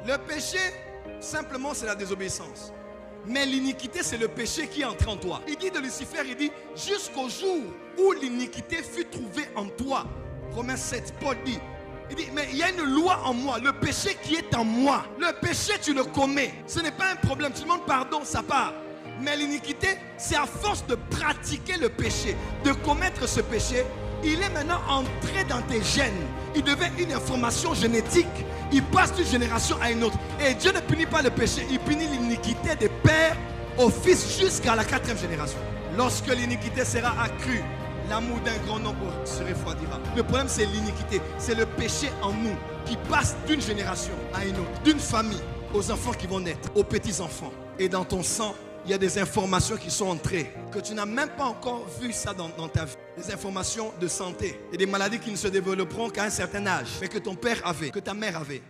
Le péché, simplement, c'est la désobéissance. Mais l'iniquité, c'est le péché qui est entré en toi. Il dit de Lucifer, il dit, jusqu'au jour où l'iniquité fut trouvée en toi. Romains 7, Paul dit, il dit, mais il y a une loi en moi, le péché qui est en moi. Le péché, tu le commets. Ce n'est pas un problème, tu demandes pardon, ça part. Mais l'iniquité, c'est à force de pratiquer le péché, de commettre ce péché, il est maintenant entré dans tes gènes. Il devient une information génétique. Il passe d'une génération à une autre. Et Dieu ne punit pas le péché, il punit l'iniquité des pères au fils jusqu'à la 4e génération. Lorsque l'iniquité sera accrue, l'amour d'un grand nombre se refroidira. Le problème, c'est l'iniquité. C'est le péché en nous qui passe d'une génération à une autre, d'une famille aux enfants qui vont naître, aux petits-enfants. Et dans ton sang, il y a des informations qui sont entrées, que tu n'as même pas encore vu ça dans ta vie. Des informations de santé et des maladies qui ne se développeront qu'à un certain âge, mais que ton père avait, que ta mère avait.